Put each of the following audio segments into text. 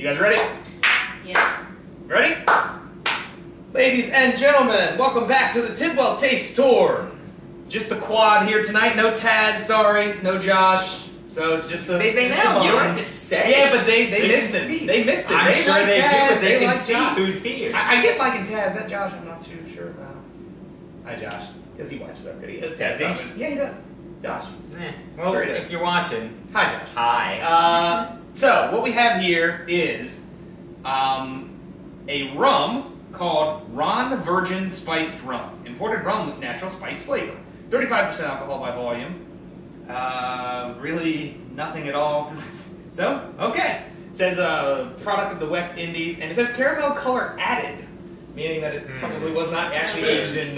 You guys ready? Yeah. Ready? Ladies and gentlemen, welcome back to the Tidwell Taste Tour. Just the quad here tonight. No Taz, sorry. No Josh. So it's just the. They just know. the You don't have to say. Yeah, but they missed it. See. They missed it. I'm they sure like they Taz, do, but they can like see Josh. who's here. I get liking Taz. That Josh, I'm not too sure about. Hi, Josh. Because he watches our videos. Does he? Yeah, he does. Josh. Well, Sure he does. if you're watching, Hi, Josh. hi. So what we have here is a rum called Ron Virgin Spiced Rum. Imported rum with natural spice flavor. 35% alcohol by volume. Really nothing at all. So, okay. It says product of the West Indies, and it says caramel color added, meaning that it probably was not actually aged in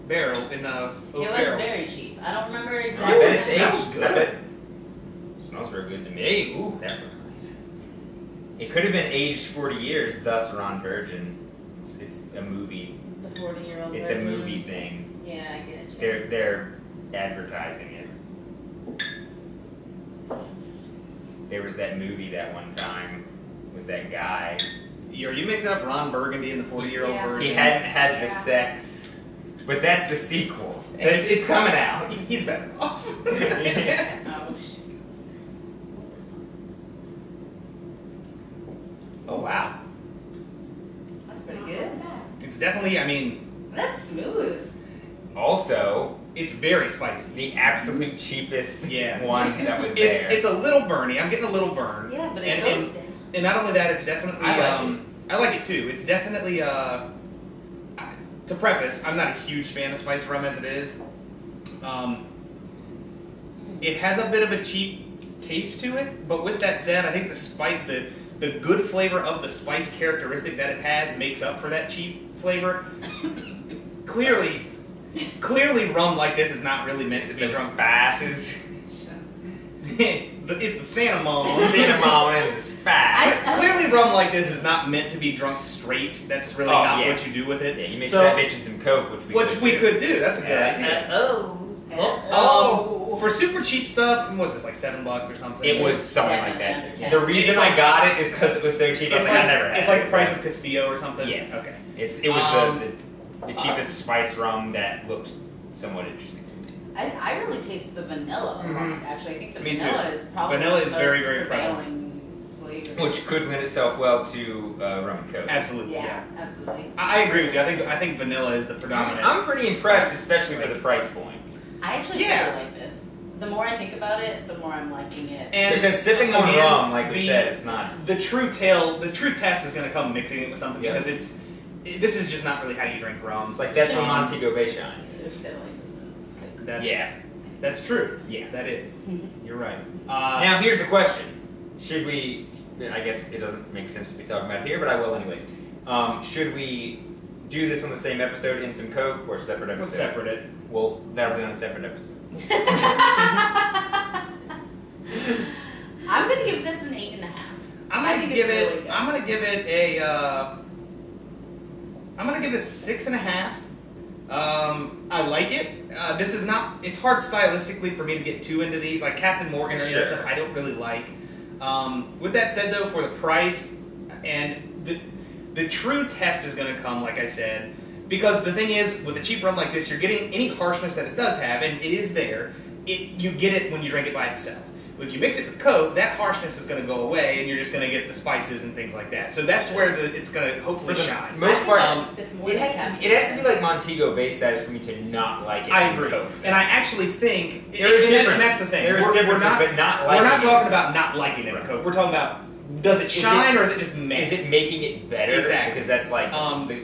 barrel, in oak It was barrel. very cheap. I don't remember I exactly. bet it it smells smells good. good. It smells very good to me. Ooh, that smells nice. It could have been aged 40 years, thus Ron Virgin. It's a movie. The 40-year-old. It's a movie thing. Yeah, I get you. They're advertising it. There was that movie that one time with that guy. Are you mixing up Ron Burgundy and the 40-year-old Yeah. Virgin? He hadn't had the sex, but that's the sequel. It's coming out. He's better off. Oh, shit. Oh, wow. That's pretty good. It's definitely, I mean, That's smooth. Also, it's very spicy. the absolute cheapest Yeah. one that was there. It's a little burny. I'm getting a little burn. Yeah, but it And- goes and- down. And not only that, it's definitely, I like it. I like it too. It's definitely, to preface, I'm not a huge fan of spiced rum as it is. It has a bit of a cheap taste to it, but with that said, I think the good flavor of the spice characteristic that it has makes up for that cheap flavor. Clearly rum like this is not really meant to be the drunk. spices. It's the cinnamon. Cinnamon and the spice. Clearly rum like this is not meant to be drunk straight. That's really Oh, not yeah. what you do with it. Yeah, you mix So- that bitch in some Coke, which we could do. That's a good idea. Oh. For super cheap stuff, what was this, like $7 or something? It was something like Definitely that. under The reason It's I like- got it is because it was so cheap. I was like, I never had It's it. like the price of Castillo or something? Yes. Okay. It was the cheapest spice rum that looked somewhat interesting to me. I really taste the vanilla. Mhm. Actually, I think the Me too. vanilla is probably Vanilla the is most very, very prevailing flavor. Which could lend itself well to rum and Coke. Absolutely. Yeah, absolutely. I agree with you. I think vanilla is the predominant. I'm pretty impressed, especially for the price point. I actually Yeah. really like this. The more I think about it, the more I'm liking it. And Because sipping on again, rum, like we said, it's not. the true test is going to come mixing it with something Yeah. because this is just not really how you drink rum. It's like that's what Um, Montego Bay shines. That's true. Yeah. That is. Mhm. You're right. Now here's the question: should we? I guess it doesn't make sense to be talking about it here, but I will anyways. Should we do this on the same episode in some Coke or separate episode? Let's separate it. Well, that'll be on a separate episode. I'm gonna give this an 8.5. I'm I gonna think give it's it. really good. I'm gonna give it a. I'm gonna give it a 6.5. I like it. This is not. It's hard stylistically for me to get too into these, like Captain Morgan or any of that Sure. stuff. I don't really like. With that said, though, for the price and the true test is gonna come, like I said, because the thing is, with a cheap rum like this, you're getting any harshness that it does have, and it is there. You get it when you drink it by itself. If you mix it with Coke, that harshness is going to go away, and you're just going to get the spices and things like that. So that's where it's going to hopefully For the shine. most I part, like this more it than has to be like Montego Bay status for me to not like it. I in agree, Coke. and I actually think There is differences. and that's the thing. There is differences, but not liking we're not it. talking about not liking it in Coke. We're talking about does it shine or is it just meh? Is it making it better? Exactly. Because that's like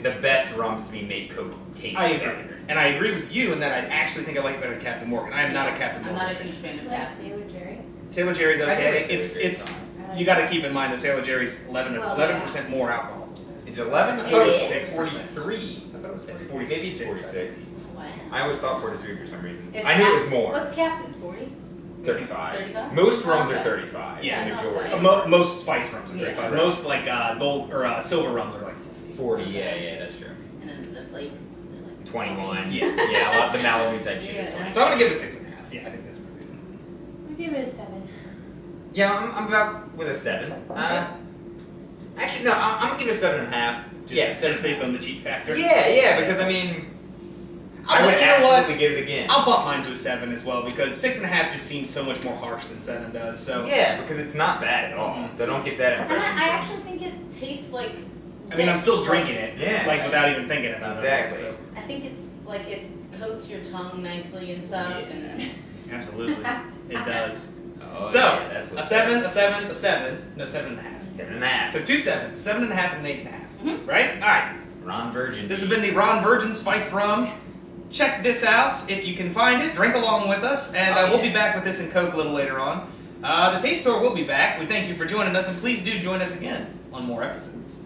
the best rums to be made Coke taste I agree, better. and I agree with you in that I actually think I like it better than Captain Morgan. I am not a Captain I'm Morgan. not a huge fan of Like Captain. Sailor Jerry. Sailor Jerry's I okay. think Sailor It's Jerry's it's fine. you got to keep in mind that Sailor Jerry's 11% more alcohol. It's 11. I It thought it was is? 6, 43. I thought it was It's 40. Maybe it's 46. 46. Wow. I always thought 43 for some reason. Is I knew it was Cap- more. What's Captain? 40? 35. 35? Most rums Okay. are 35. Yeah, the that's majority. right. Most spice rums are Yeah. 35. Most like gold or silver rums are like 50. 40. Yeah, that's true. And then the flavor ones are like 21. Yeah, a lot of the Malibu type shit is Yeah. 20. So I'm gonna give it a 6.5. Yeah, I think that's pretty good. We give it a 7. Yeah, I'm about with a 7. Actually, no, I'm gonna give it a 7.5. Just based on the cheat factor. Yeah, because I mean, I would you know absolutely what? give it again. I'll bump mine to a 7 as well because 6.5 just seems so much more harsh than 7 does. So Yeah, because it's not bad at all. So don't get that And impression. I actually think it tastes like. I mean, I'm still rich, drinking it, Yeah. like without even thinking about Exactly. it. So. I think it's like it coats your tongue nicely and stuff. Yeah. Absolutely, it does. Oh, So yeah, that's a what's 7, a 7, a 7, no 7.5. 7.5. So 2 7s, 7.5 and 8.5. Mhm. Right? All right. Ron Virgin. This has been the Ron Virgin Spiced Rum. Check this out if you can find it. Drink along with us, and we'll be back with this in Coke a little later on. The Taste Tour will be back. We thank you for joining us, and please do join us again on more episodes.